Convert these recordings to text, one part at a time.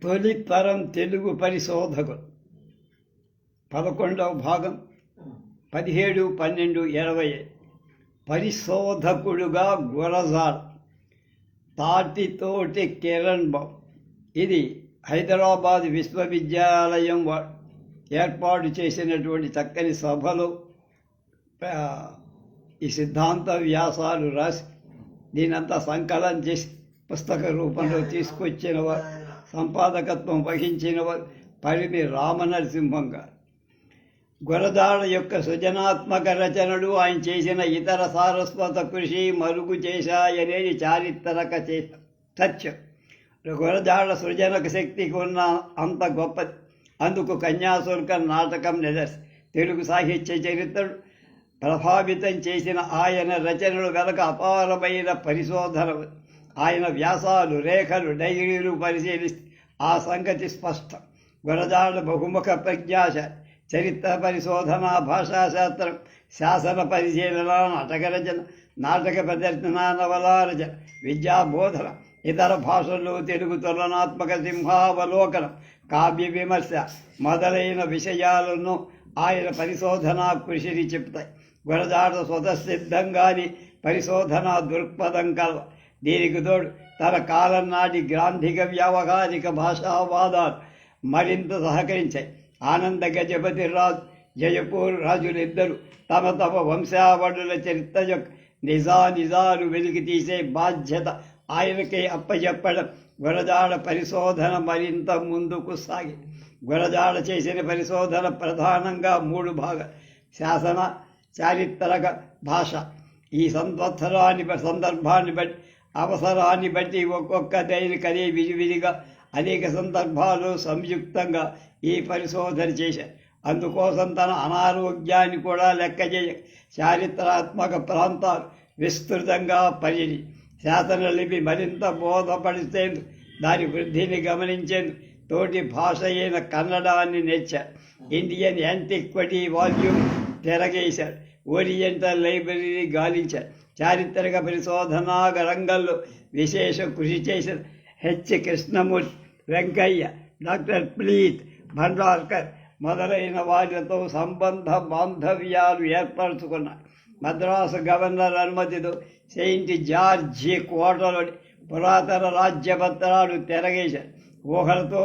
తొలి తరం తెలుగు పరిశోధకులు 11వ భాగం 17-12-20 పరిశోధకుడుగా గురజాడ తాటితోటి కిరణ్ బాబు. ఇది హైదరాబాద్ విశ్వవిద్యాలయం ఏర్పాటు చేసినటువంటి చక్కని సభలో ఈ సిద్ధాంత వ్యాసాలు రాసి దీనంతా సంకలనం చేసి పుస్తక రూపంలో తీసుకొచ్చినవారు, సంపాదకత్వం వహించినవారు పరిమి రామనరసింహం గారు. గురజాడ యొక్క సృజనాత్మక రచనలు, ఆయన చేసిన ఇతర సారస్వత కృషి మరుగు చేశాయనేది చారిత్రక సత్యం. గురజాడ సృజనక శక్తికి ఉన్న అంత గొప్పది. అందుకు కన్యాశుల్కం నాటకం నిదర్శనం. తెలుగు సాహిత్య చరిత్రను ప్రభావితం చేసిన ఆయన రచనలు వెనక అపారమైన పరిశోధన. ఆయన వ్యాసాలు, రేఖలు, డైరీలు పరిశీలిస్తే ఆ సంగతి స్పష్టం. గురజాడ బహుముఖ ప్రజ్ఞాశాలి. చరిత్ర పరిశోధన, భాషాశాస్త్రం, శాసన పరిశీలన, నాటక రచన, నాటక ప్రదర్శన, నవలా రచన, విద్యాబోధన, ఇతర భాషల్లో తెలుగు తులనాత్మక సింహావలోకనం, కావ్య విమర్శ మొదలైన విషయాలను ఆయన పరిశోధనా కృషిని చెప్తాయి. గురజాడ స్వతసిద్ధంగాని పరిశోధనా దృక్పథం కలవ. దీనికి తోడు తన కాలం నాటి గ్రాంధిక వ్యావహారిక భాషావాదాలు మరింత సహకరించాయి. ఆనంద గజపతి రాజు, జయపూర్ రాజులిద్దరూ తమ తమ వంశావళుల చరిత్ర యొక్క నిజాలు వెలికి తీసే బాధ్యత ఆయనకే అప్పచెప్పడం గురజాడ పరిశోధన మరింత ముందుకు సాగింది. గురజాడ చేసిన పరిశోధన ప్రధానంగా 3 భాగాలు: శాసన, చారిత్రక, భాష. ఈ సందర్భాన్ని బట్టి, అవసరాన్ని బట్టి ఒక్కొక్క దైనికనే విడివిడిగా అనేక సందర్భాలు సంయుక్తంగా ఈ పరిశోధన చేశారు. అందుకోసం తన అనారోగ్యాన్ని కూడా లెక్క చేయ చారిత్రాత్మక ప్రాంతాలు విస్తృతంగా పరిశీలి శాసనలిపి మరింత బోధపడిచేందుకు, దాని వృద్ధిని గమనించేందుకు తోటి భాష అయిన కన్నడాన్ని నేర్చారు. ఇండియన్ యాంటిక్విటీ వాల్యూమ్ తిరగేశారు. ఓరియంటల్ లైబ్రరీ గాలించారు. చారిత్రక పరిశోధనా రంగంలో విశేష కృషి చేసిన H Krishnamurthy, Venkayya, doctor Fleet Bhandarkar మొదలైన వారితో సంబంధ బాంధవ్యాలు ఏర్పరచుకున్నారు. మద్రాసు గవర్నర్ అనుమతితో సెయింట్ జార్జి కోటలోని పురాతన రాజ్యపత్రాలు తిరగేశారు. ఊహలతో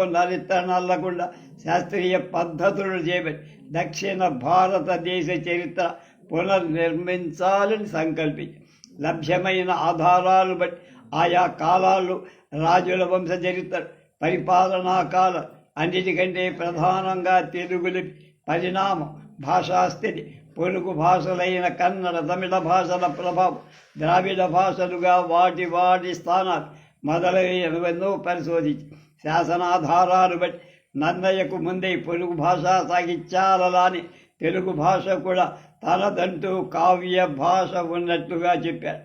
నల్లకుండా శాస్త్రీయ పద్ధతులు చేపట్టి దక్షిణ భారతదేశ చరిత్ర పునర్నిర్మించాలని సంకల్పించారు. లభ్యమైన ఆధారాలు బట్టి ఆయా కాలాల్లో రాజుల వంశ చరిత్ర, పరిపాలనా కాలం, అన్నిటికంటే ప్రధానంగా తెలుగు లిపి పరిణామం, భాషాస్థితి, పొరుగు భాషలైన కన్నడ, తమిళ భాషల ప్రభావం, ద్రావిడ భాషలుగా వాటి స్థానాలు మొదలైనవెన్నో పరిశోధించి శాసనాధారాలు బట్టి నన్నయ్యకు ముందే పొరుగు భాషా సాహిత్యాలలాని తెలుగు భాష కూడా తనదంటూ కావ్య భాష ఉన్నట్లుగా చెప్పారు.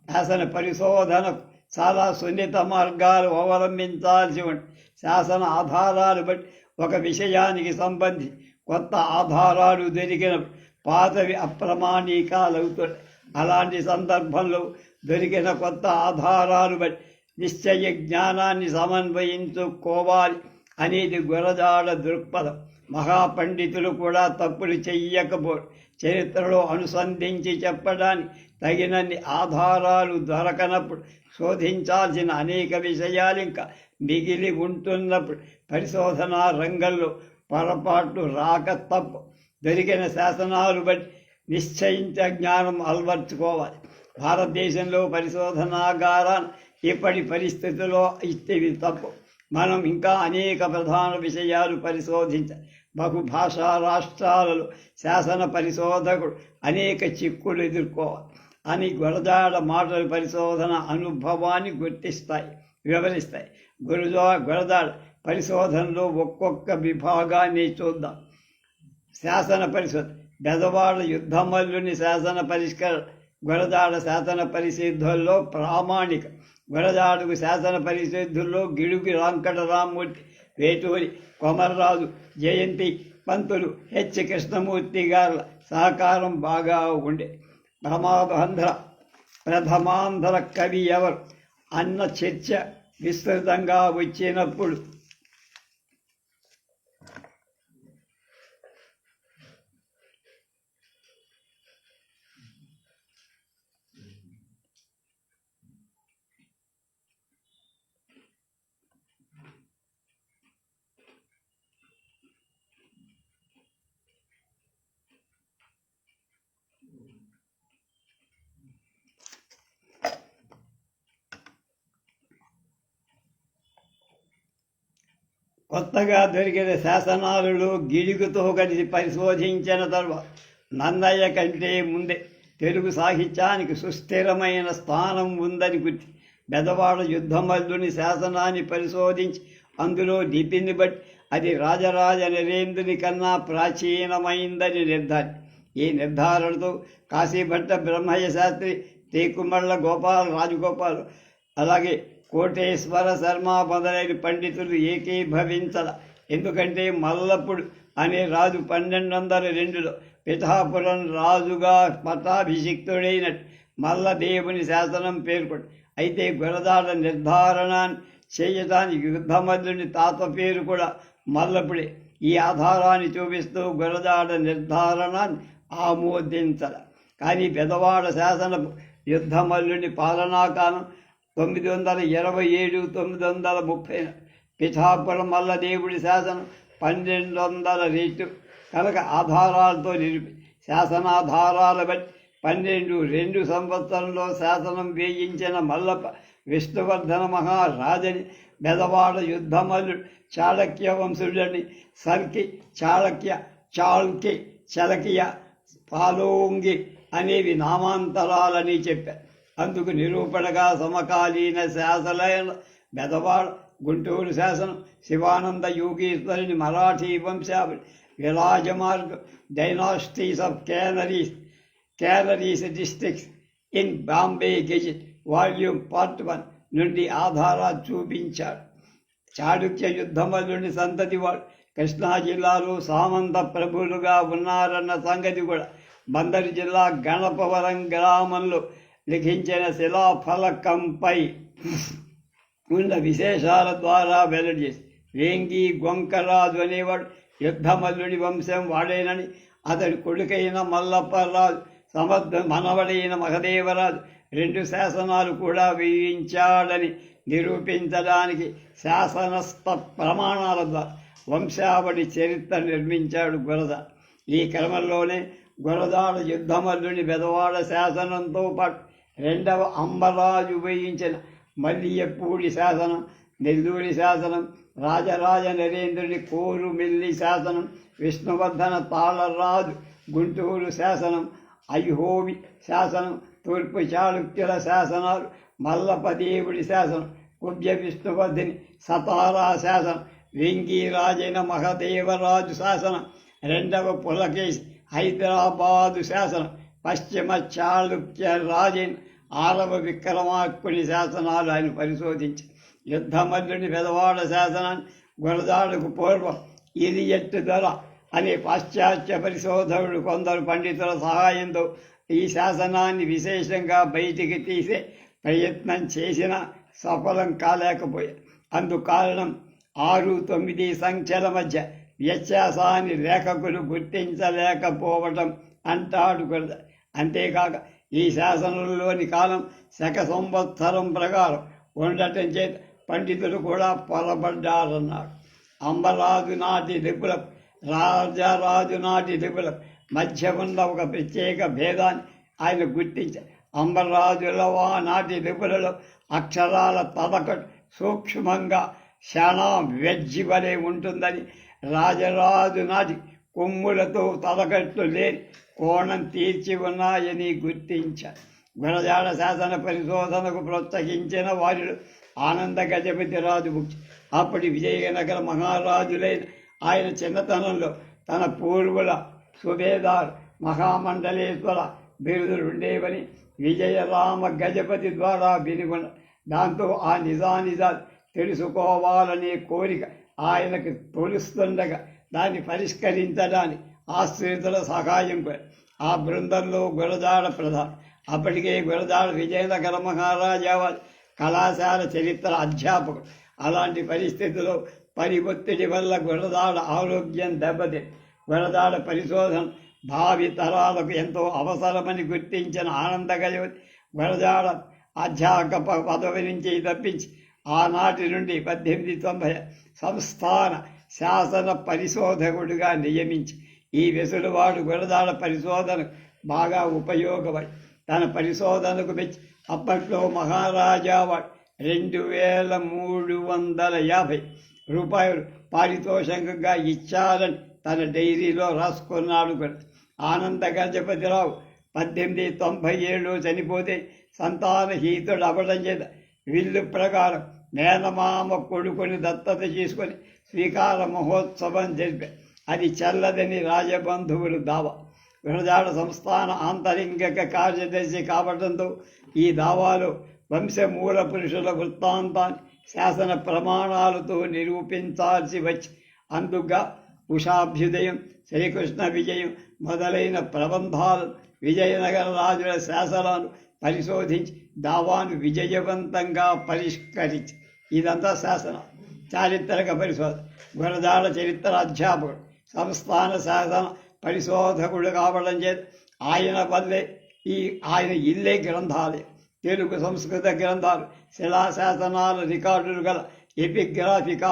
శాసన పరిశోధనకు చాలా సున్నిత మార్గాలు అవలంబించాల్సి ఉంటుంది. శాసన ఆధారాలు బట్టి ఒక విషయానికి సంబంధించి కొత్త ఆధారాలు దొరికినప్పుడు పాతవి అప్రమాణికాలవుతాయి. అలాంటి సందర్భంలో దొరికిన కొత్త ఆధారాలు బట్టి నిశ్చయ జ్ఞానాన్ని సమన్వయించుకోవాలి అనేది గురజాడ దృక్పథం. మహాపండితులు కూడా తప్పులు చెయ్యకపోరు. చరిత్రలో అనుసంధించి చెప్పడానికి తగినన్ని ఆధారాలు దొరకనప్పుడు శోధించాల్సిన అనేక విషయాలు ఇంకా మిగిలి ఉంటున్నప్పుడు పరిశోధనా రంగంలో పొరపాట్లు రాక తప్పు. దొరికిన శాసనాలు బట్టి నిశ్చయించ జ్ఞానం అలవర్చుకోవాలి. భారతదేశంలో పరిశోధనాగారాన్ని ఇప్పటి పరిస్థితుల్లో ఇస్తే తప్పు. మనం ఇంకా అనేక ప్రధాన విషయాలు పరిశోధించాలి. బహుభాషా రాష్ట్రాలలో శాసన పరిశోధకుడు అనేక చిక్కులు ఎదుర్కోవాలి అని గురజాడ మాటల పరిశోధన అనుభవాన్ని వివరిస్తాయి. గురజాడ పరిశోధనలో ఒక్కొక్క విభాగాన్ని చూద్దాం. శాసన పరిశోధన. బెజవాడ యుద్ధమల్లుని శాసన పరిష్కరణ గురజాడ శాసన పరిసిద్ధుల్లో ప్రామాణిక. గురజాడకు శాసన పరిసిద్ధుల్లో గిడుగు వెంకటరామమూర్తి, వేటూరి కొమర్రాజు, జయంతి పంతులు, హెచ్ కృష్ణమూర్తి గారుల సహకారం బాగా ఉండే. ప్రథమాంధ్ర కవి ఎవరు అన్న చర్చ విస్తృతంగా వచ్చినప్పుడు కొత్తగా దొరికిన శాసనాలలో గిడుగుతో కలిసి పరిశోధించిన తర్వాత నన్నయ్య కంటే ముందే తెలుగు సాహిత్యానికి సుస్థిరమైన స్థానం ఉందని గుర్తి బెదవాడ యుద్ధమల్లుని శాసనాన్ని పరిశోధించి అందులో లిపిని బట్టి అది రాజరాజ నరేంద్రుని కన్నా ప్రాచీనమైందని నిర్ధారణ. ఈ నిర్ధారణతో కాశీభట్ట బ్రహ్మయ్య శాస్త్రి, తేకుమళ్ళ గోపాల రాజగోపాల్, అలాగే కోటేశ్వర శర్మ మొదలైన పండితులు ఏకీభవించల. ఎందుకంటే మల్లప్పుడు అనే రాజు 1202లో పిఠాపురం రాజుగా పట్టాభిషిక్తుడైన మల్లదేవుని శాసనం పేర్కొంది. అయితే గురజాడ నిర్ధారణ చేయటానికి యుద్ధమల్లుని తాత పేరు కూడా మల్లపుడే. ఈ ఆధారాన్ని చూపిస్తూ గురజాడ నిర్ధారణాన్ని ఆమోదించల. కానీ బెదవాడ శాసనపు యుద్ధమల్లుని పాలనాకాలం 927-930, పిఠాపురం మల్లదేవుడి శాసనం 1202 కనుక ఆధారాలతో నిలిపి శాసనాధారాల బట్టి 1202 సంవత్సరంలో శాసనం వేయించిన మల్లప్ప విష్ణువర్ధన మహారాజని బెదవాడ యుద్ధమల్లుడు చాళక్య వంశుడని సల్కి, చాళక్య, చాళుక్య, చలకియ, పాలోంగి అనేవి నామాంతరాలని చెప్పారు. అందుకు నిరూపణగా సమకాలీన శాసనాల బెదవాడ, గుంటూరు శాసనం, శివానంద యోగీశ్వరుని మరాఠీ వంశావళి, విరాజమార్గం, dynasties of Canarese districts in Bombay gazette volume part 1 నుండి ఆధారాలు చూపించాడు. చాళుక్య యుద్ధమల్లుని సంతతి వాడు కృష్ణా జిల్లాలో సామంత ప్రభులుగా ఉన్నారన్న సంగతి కూడా బందరు జిల్లా గణపవరం గ్రామంలో లిఖించిన శిలాఫలకంపై ఉన్న విశేషాల ద్వారా వెల్లడి చేసి వేంగి గొంకరాజు అనేవాడు యుద్ధమల్లుడి వంశం వాడేనని, అతడి కొడుకైన మల్లప్పరాజు మనవడైన మహదేవరాజు 2 శాసనాలు కూడా వేయించాడని నిరూపించడానికి శాసనస్థ ప్రమాణాల ద్వారా వంశావళి చరిత్ర నిర్మించాడు గురజాడ. ఈ క్రమంలోనే గురజాడ యుద్ధమల్లుని బెదవాడ శాసనంతో పాటు 2వ అంబరాజు వేయించిన మల్లియపూడి శాసనం, నెల్లూరి శాసనం, రాజరాజ నరేంద్రుని కోరుమిల్లి శాసనం, విష్ణువర్ధన తాళరాజు గుంటూరు శాసనం, ఐహోవి శాసనం, తూర్పు చాళుక్యుల శాసనాలు, మల్లపదేవుడి శాసనం, కుబ్జ విష్ణువర్ధిని సతారా శాసనం, వెంగీరాజైన మహదేవరాజు శాసనం, 2వ పులకేశి హైదరాబాదు శాసనం, పశ్చిమ చాళుక్య రాజైన 6వ విక్రమార్కుని శాసనాలు ఆయన పరిశోధించి యుద్ధమల్లుని బెదవాడ శాసనాన్ని గురజాడకు పూర్వం ఇలియట్టు ధర అనే పాశ్చాత్య పరిశోధకుడు కొందరు పండితుల సహాయంతో ఈ శాసనాన్ని విశేషంగా బయటికి తీసే ప్రయత్నం చేసినా సఫలం కాలేకపోయారు. అందుకారణం 6-9 సంఖ్యల మధ్య వ్యత్యాసాన్ని లేఖకులు గుర్తించలేకపోవటం అంటాడు గురజాడ. అంతేకాక ఈ శాసనంలోని కాలం శక సంవత్సరం ప్రకారం ఉండటం చేత పండితులు కూడా పొరబడ్డారన్నాడు. అంబరాజు నాటి లిపులకు, రాజరాజు నాటి లిపులకు మధ్య ఉన్న ఒక ప్రత్యేక భేదాన్ని ఆయన గుర్తించారు. అంబరాజుల నాటి లిపులలో అక్షరాల తలకట్టు సూక్ష్మంగా శానా వెజ్జి వలె ఉంటుందని, రాజరాజు నాటి కొమ్ములతో తలకట్లు లేని కోణం తీర్చి ఉన్నాయని గుర్తించారు. గురజాడ శాసన పరిశోధనకు ప్రోత్సహించిన వారిలో ఆనంద గజపతి రాజు ముఖ్యం. అప్పటి విజయనగర మహారాజులైన ఆయన చిన్నతనంలో తన పూర్వుల సుబేదార్, మహామండలేశ్వర బిరుదులు ఉండేవని విజయరామ గజపతి ద్వారా వినుగొన్న. దాంతో ఆ నిజాలు తెలుసుకోవాలనే కోరిక ఆయనకు తొలుస్తుండగా దాన్ని పరిష్కరించడానికి ఆశ్రితుల సహాయం కోరారు. ఆ బృందంలో గురజాడ ప్రధానం. అప్పటికే గురజాడ విజయనగర మహారాజా కళాశాల చరిత్ర అధ్యాపకుడు. అలాంటి పరిస్థితుల్లో పని ఒత్తిడి వల్ల గురజాడ ఆరోగ్యం దెబ్బతింది. గురజాడ పరిశోధన భావి తరాలకు ఎంతో అవసరమని గుర్తించిన ఆనంద గజపతి గురజాడ అధ్యాపక పదవి నుంచి తప్పించి ఆనాటి నుండి 1890 సంస్థాన శాసన పరిశోధకుడిగా నియమించి ఈ వెసులువాడు గురజాడ పరిశోధనకు బాగా ఉపయోగపడి తన పరిశోధనకు మెచ్చి అప్పట్లో మహారాజా వాడు 2350 రూపాయలు పారితోషికంగా ఇచ్చారని తన డైరీలో రాసుకున్నాడు. ఆనంద గజపతిరావు 1897 చనిపోతే సంతానహీతుడు అవ్వడం చేత విల్లు ప్రకారం మేనమామ కొడుకుని దత్తత చేసుకొని స్వీకార మహోత్సవం జరిపారు. అది చల్లదని రాజబంధువులు దావా. గురజాడ సంస్థాన ఆంతరింగిక కార్యదర్శి కావడంతో ఈ దావాలో వంశమూల పురుషుల వృత్తాంతాన్ని శాసన ప్రమాణాలతో నిరూపించాల్సి వచ్చి అందుగా ఉషాభ్యుదయం, శ్రీకృష్ణ విజయం మొదలైన ప్రబంధాలు విజయనగర రాజుల శాసనాలు పరిశోధించి దావాను విజయవంతంగా పరిష్కరించి ఇదంతా శాసనం. చారిత్రక పరిశోధన. గురజాడ చరిత్ర అధ్యాపకుడు, సంస్థాన శాసన పరిశోధకుడు కావడం చేత ఆయన ఇల్లే గ్రంథాలయం. తెలుగు సంస్కృత గ్రంథాలు, శిలాశాసనాల రికార్డులు గల Epigraphia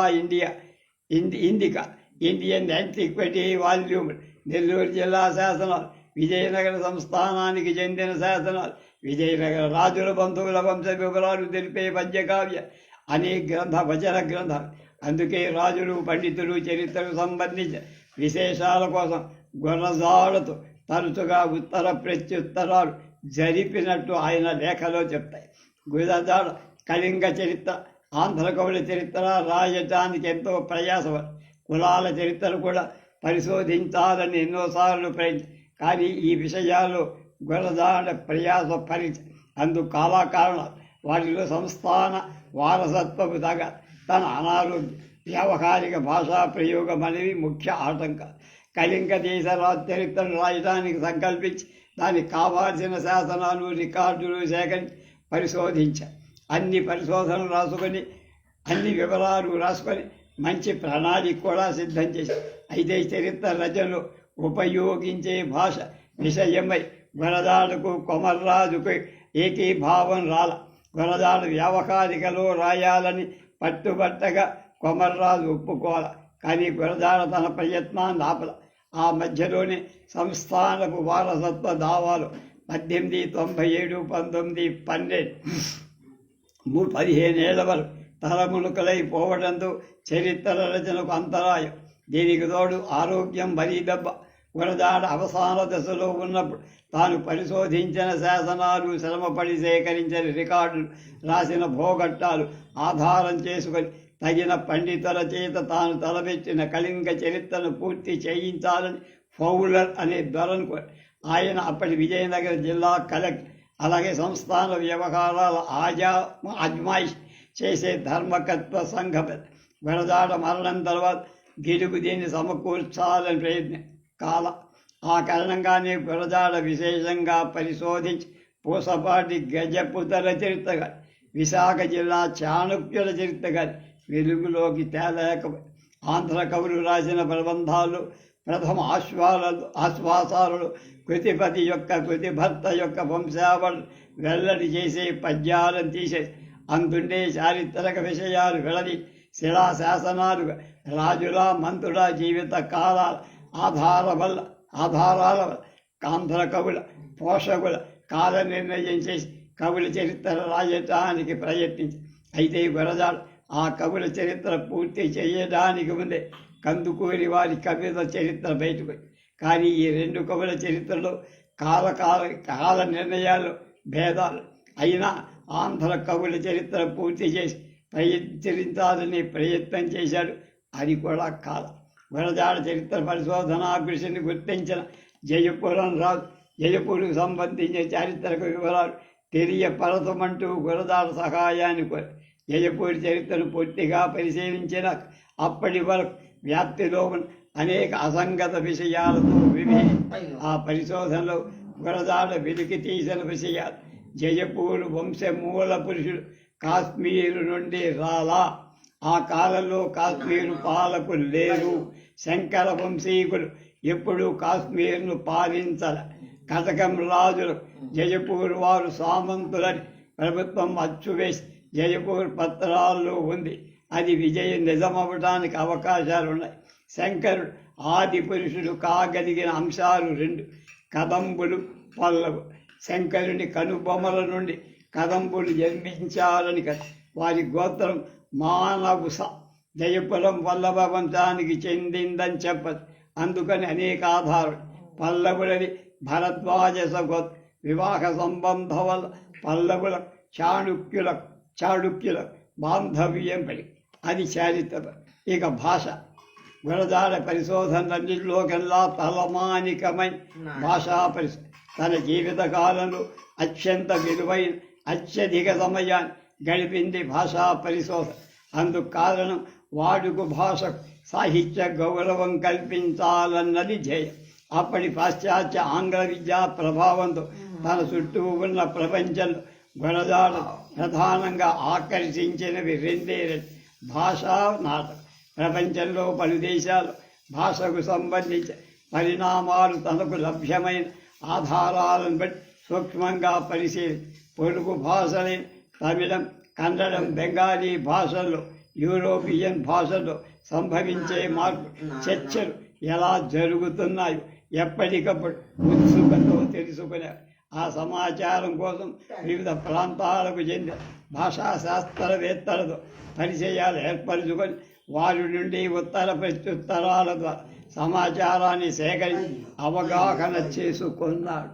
Indica Indian antiquity volume, Nellore జిల్లా శాసనాలు, విజయనగర సంస్థానానికి చెందిన శాసనాలు, విజయనగర రాజుల బంధువుల వంశ వివరాలు తెలిపే పద్యకావ్య అనేక వచన గ్రంథాలు. అందుకే రాజులు, పండితులు చరిత్రకు సంబంధించిన విశేషాల కోసం గురజాడతో తరచుగా ఉత్తర ప్రత్యుత్తరాలు జరిపినట్టు ఆయన లేఖలో చెప్తాయి. గురజాడ కళింగ చరిత్ర, ఆంధ్రకవుల చరిత్ర రాయటానికి ఎంతో ప్రయాసపడి కులాల చరిత్రలు కూడా పరిశోధించాలని ఎన్నోసార్లు ప్రయత్నం. కానీ ఈ విషయాల్లో గురజాడ ప్రయాసపరిచి అందుకు చాలా కారణాలు. వాటిలో సంస్థాన వారసత్వపు తగ తన అనారోగ్యం, వ్యావహారిక భాషా ప్రయోగం అనేవి ముఖ్య ఆటంకాలు. కళింగ దేశ చరిత్రను రాయడానికి సంకల్పించి దానికి కావాల్సిన శాసనాలు, రికార్డులు సేకరించి పరిశోధించారు. అన్ని పరిశోధనలు రాసుకొని, అన్ని వివరాలు రాసుకొని మంచి ప్రణాళిక కూడా సిద్ధం చేశారు. అయితే చరిత్ర రచనలో ఉపయోగించే భాష విషయమై గురజాడకు, కొమర్రాజుకు ఏకీభావం రాల. గురజాడ వ్యావహారికలో రాయాలని పట్టుబట్టగా కొమర్రాజు ఒప్పుకోల. కానీ గురజాడ తన ప్రయత్నాన్ని ఆపల. ఆ మధ్యలోనే సంస్థానపు వారసత్వ దావాలు 1897, 1912 15 ఏళ్ల వరకు తలములుకలైపోవడంతో చరిత్ర రచనకు అంతరాయం. దీనికి తోడు ఆరోగ్యం మరీ దెబ్బ. గురజాడ అవసాన దశలో ఉన్నప్పుడు తాను పరిశోధించిన శాసనాలు, శ్రమపడి సేకరించిన రికార్డులు, రాసిన భోగట్టాలు ఆధారం చేసుకొని తగిన పండితుల చేత తాను తలపెట్టిన కళింగ చరిత్రను పూర్తి చేయించాలని ఫౌలర్ అనే దొరను ఆయన అప్పటి విజయనగర జిల్లా కలెక్టర్, అలాగే సంస్థాన వ్యవహారాల అజ్మాయిష్ చేసే ధర్మకత్వ సంఘం గురజాడ మరణం తర్వాత గిడుగు దీన్ని సమకూర్చాలని ప్రయత్నం కాల. ఆ కారణంగానే గురజాడ విశేషంగా పరిశోధించి పూసపాటి గజపుతల చరిత్ర గాని, విశాఖ జిల్లా చాణుక్యుల చరిత్ర గాని వెలుగులోకి తేలేక ఆంధ్ర కవులు రాసిన ప్రబంధాలు, ప్రథమ ఆశ్వాసాలు, కృతిపతి యొక్క కృతిభర్త యొక్క వంశావళి వెల్లడి చేసే పద్యాలను తీసేసి అందుండే చారిత్రక విషయాలు వెళది శిలాశాసనాలు, రాజుల మంత్రుల జీవిత కాలాల ఆధారాల ఆంధ్ర కవుల పోషకుల కాల నిర్ణయం చేసి కవుల చరిత్ర రాయటానికి ప్రయత్నించి. అయితే గురజాడ ఆ కవుల చరిత్ర పూర్తి చేయడానికి ముందే కందుకూరి వారి కవిత చరిత్ర బయటకు. కానీ ఈ రెండు కవుల చరిత్రలో కాల నిర్ణయాలు భేదాలు అయినా ఆంధ్ర కవుల చరిత్ర పూర్తి చేసి ప్రయత్నించాలని ప్రయత్నం చేశాడు. అది కూడా కాలం. గురజాడ చరిత్ర పరిశోధనా కృషిని గుర్తించిన జయపురం రాజు జయపూర్కు సంబంధించిన చారిత్రక వివరాలు తెలియపరచమంటూ గురజాడ సహాయాన్ని కోరి జయపూరి చరిత్రను పూర్తిగా పరిశీలించిన అప్పటి వరకు వ్యాప్తిలో అనేక అసంగత విషయాలతో ఆ పరిశోధనలో గురజాడ వెలికి తీసిన విషయాలు. జయపూరు వంశమూల పురుషుడు కాశ్మీరు నుండి రాలా. ఆ కాలంలో కాశ్మీరు పాలకులు లేరు. శంకర వంశీకులు ఎప్పుడూ కాశ్మీర్ను పాలించల. కటకం రాజులు జయపూర్ వారు సామంతులని ప్రభుత్వం అచ్చువేసి జయపూర్ పత్రాల్లో ఉంది. అది విజయం నిజమవడానికి అవకాశాలున్నాయి. శంకరుడు ఆది పురుషుడు కాగలిగిన అంశాలు 2: కదంబులు, పల్లవు. శంకరుని కనుబొమ్మల నుండి కదంబులు జన్మించాలని వారి గోత్రం మానవుస. జయపురం పల్లవ వంశానికి చెందిందని చెప్పదు. అందుకని అనేక ఆధారాలు. పల్లవులది భరద్వాజ సగోత్ వివాహ సంబంధం వల్ల పల్లవుల చాళుక్యుల బాంధవ్యం పడి అది చారిత్ర. ఇక భాష గురజాడ పరిశోధనలన్నింటిలోకెల్లా తలమానికమైన భాషా పరిశోధన. తన జీవిత కాలంలో అత్యంత విలువైన అత్యధిక సమయాన్ని గడిపింది భాషా పరిశోధన. అందుకు కారణం వాడుక భాషకు సాహిత్య గౌరవం కల్పించాలన్నది ధ్యేయం. అప్పటి పాశ్చాత్య ఆంగ్ల విద్యా ప్రభావంతో తన చుట్టూ ఉన్న ప్రపంచంలో గురజాడ ప్రధానంగా ఆకర్షించినవి రెండే భాషా నాటకం. ప్రపంచంలో పలు దేశాలు భాషకు సంబంధించిన పరిణామాలు తనకు లభ్యమైన ఆధారాలను బట్టి సూక్ష్మంగా పరిశీలి పొరుగు భాషలైన తమిళం, కన్నడం, బెంగాలీ భాషల్లో యూరోపియన్ భాషల్లో సంభవించే మార్పు చర్చలు ఎలా జరుగుతున్నాయో ఎప్పటికప్పుడు ఉత్సుకతో తెలుసుకునే ఆ సమాచారం కోసం వివిధ ప్రాంతాలకు చెందిన భాషా శాస్త్రవేత్తలతో పరిచయాలు ఏర్పరచుకొని వారి నుండి ఉత్తర ప్రత్యుత్తరాల ద్వారా సమాచారాన్ని సేకరించి అవగాహన చేసుకున్నాడు.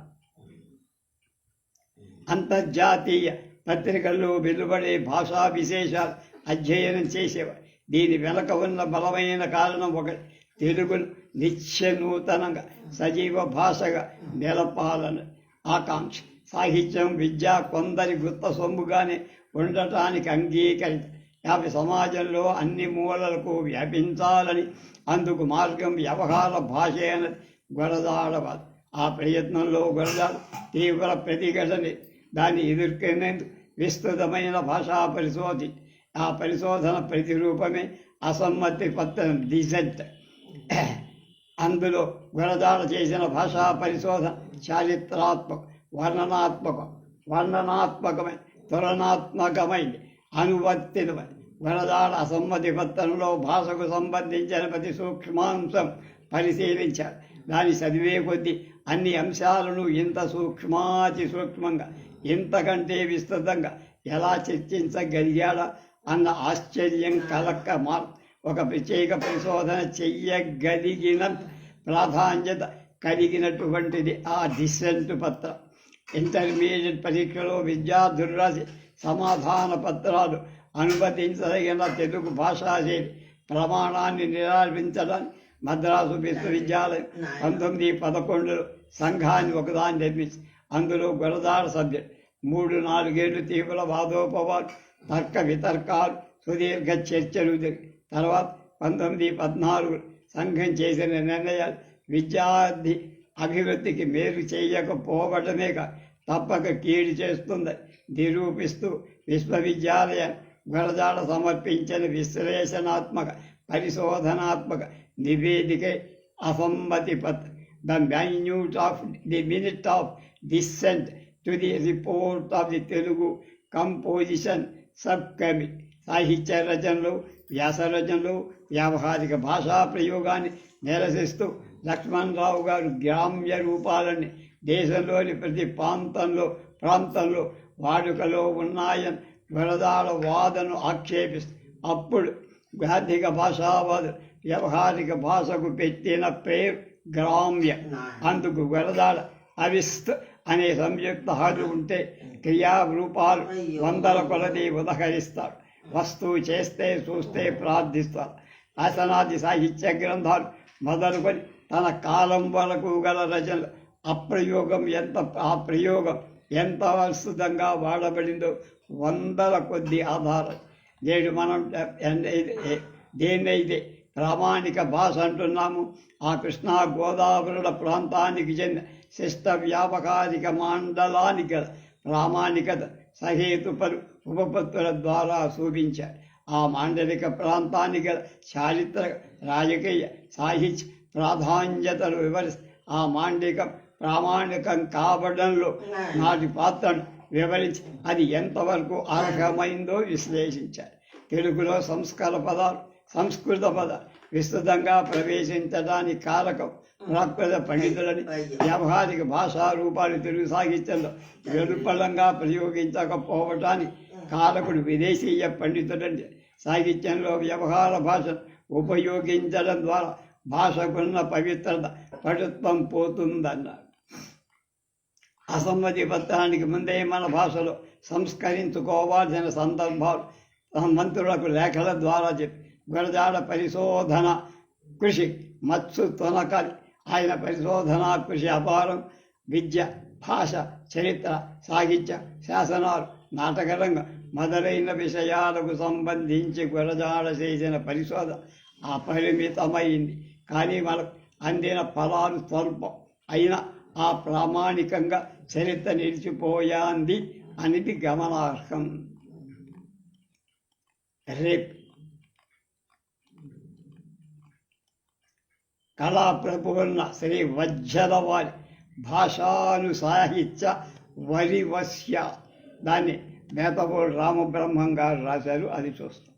అంతర్జాతీయ పత్రికల్లో వెలువడే భాషా విశేషాలు అధ్యయనం చేసేవారు. దీని వెనక ఉన్న బలమైన కారణం ఒకటి, తెలుగును నిత్య నూతనంగా సజీవ భాషగా నిలపాలని ఆకాంక్ష. సాహిత్యం, విద్య కొందరి గుత్త సొమ్ముగానే ఉండటానికి అంగీకరించారు. అవి సమాజంలో అన్ని మూలలకు వ్యాపించాలని, అందుకు మార్గం వ్యవహార భాష అన్నది గురజాడవాదు. ఆ ప్రయత్నంలో గురజాడ తీవ్ర ప్రతిఘటన దాన్ని ఎదుర్కొనేందుకు విస్తృతమైన భాషా పరిశోధి. ఆ పరిశోధన ప్రతిరూపమే అసమ్మతి పత్రం డిసెంట్. అందులో గురజాడ చేసిన భాషా పరిశోధన చారిత్రాత్మక, వర్ణనాత్మకమైన, తులనాత్మకమైంది, అనువర్తితమైన. గురజాడ అసమ్మతి పత్రంలో భాషకు సంబంధించిన ప్రతి సూక్ష్మాంశం పరిశీలించారు. దాన్ని చదివే కొద్దీ అన్ని అంశాలను ఇంత సూక్ష్మాతి సూక్ష్మంగా, ఇంతకంటే విస్తృతంగా ఎలా చర్చించగలిగాడా అన్న ఆశ్చర్యం కలక్క ఒక ప్రత్యేక పరిశోధన చెయ్యగలిగినంత ప్రాధాన్యత కలిగినటువంటిది ఆ డిసెంట్ పత్రం. ఇంటర్మీడియట్ పరీక్షలో విద్యార్థులు రాసి సమాధాన పత్రాలు అనుమతించదగిన తెలుగు భాషాశైలి ప్రమాణాన్ని నిరాకరించడానికి మద్రాసు విశ్వవిద్యాలయం 1911లో సంఘాన్ని ఒకదాన్ని నిర్మించి అందులో గురజాడ సబ్జెక్ట్ 3-4 ఏళ్ళు తీవ్ర వాదోపవాదు, తర్క వితర్కాలు, సుదీర్ఘ చర్చలు జరిగి తర్వాత 1914 సంఘం చేసిన నిర్ణయాలు విద్యార్థి అభివృద్ధికి మేలు చేయకపోవడమే తప్పక కీడు చేస్తుందని నిరూపిస్తూ విశ్వవిద్యాలయం గురజాడ సమర్పించిన విశ్లేషణాత్మక పరిశోధనాత్మక నివేదిక అసమ్మతి పత్రం. The minute of dissent to the report of the Telugu composition sub committee. సాహిత్య రచనలు, వ్యాస రచనలు, వ్యావహారిక భాషా ప్రయోగాన్ని నిరసిస్తూ లక్ష్మణరావు గారు గ్రామ్య రూపాలని దేశంలోని ప్రతి ప్రాంతంలో వాడుకలో ఉన్నాయని గురజాడ వాదను ఆక్షేపిస్తూ అప్పుడు గార్థిక భాషావాదు వ్యవహారిక భాషకు పెట్టిన పేరు గ్రామ్య. అందుకు గురజాడ అవిస్త్ అనే సంయుక్త హద్దు ఉంటే క్రియారూపాలు 100 కొలది ఉదహరిస్తారు. వస్తువు చేస్తే చూస్తే ప్రార్థిస్తారు. శాసనాది సాహిత్య గ్రంథాలు మొదలుకొని తన కాలం వరకు గల రచనలు ఆ ప్రయోగం ఎంత విస్తృతంగా వాడబడిందో 100 కొద్ది ఆధారాలు. నేడు మనం దేన్నైతే ప్రామాణిక భాష అంటున్నాము ఆ కృష్ణా గోదావరుల ప్రాంతానికి చెందిన శిష్ట వ్యాపకారిక మండలానికి గల ప్రామాణికత సహేతుపలు ఉపపత్తుల ద్వారా చూపించారు. ఆ మాండలిక ప్రాంతానికి గల చారిత్రక, రాజకీయ, సాహిత్య ప్రాధాన్యతలు వివరిస్తూ ఆ మాండలికం ప్రామాణికం కావడంలో నాటి పాత్రను వివరించి అది ఎంతవరకు అర్హమైందో విశ్లేషించారు. తెలుగులో సంస్కృత పదాలు విస్తృతంగా ప్రవేశించడానికి కారకం ప్రాకృత పండితులని, వ్యావహారిక భాషా రూపాలు తెలుగు సాహిత్యంలో వెలుపలంగా ప్రయోగించకపోవటానికి కారకుడు విదేశీయ పండితులని సాహిత్యంలో వ్యవహార భాషను ఉపయోగించడం ద్వారా భాషకున్న పవిత్రత పటుత్వం పోతుందన్నారు. అసమ్మతి పత్రానికి ముందే మన భాషలో సంస్కరించుకోవాల్సిన సందర్భాలు మంత్రులకు లేఖల ద్వారా చెప్పి గురజాడ పరిశోధన కృషి మత్సు తొనకలి. ఆయన పరిశోధనా కృషి అపారం. విద్య, భాష, చరిత్ర, సాహిత్య, శాసనాలు, నాటకరంగం మొదలైన విషయాలకు సంబంధించి గురజాడ చేసిన పరిశోధన అపరిమితమైంది. కానీ మనకు అందిన ఫలాలు స్వల్పం అయినా ఆ ప్రామాణికంగా చరిత్ర నిలిచిపోయాంది అనేది గమనార్హం. రేపు కళాప్రపూర్ణ శ్రీ వజ్జలవారి భాషాను సాహిత్య వరివస్య, దాన్ని మేతపూడి రామబ్రహ్మం గారు రాశారు. అది చూస్తాం.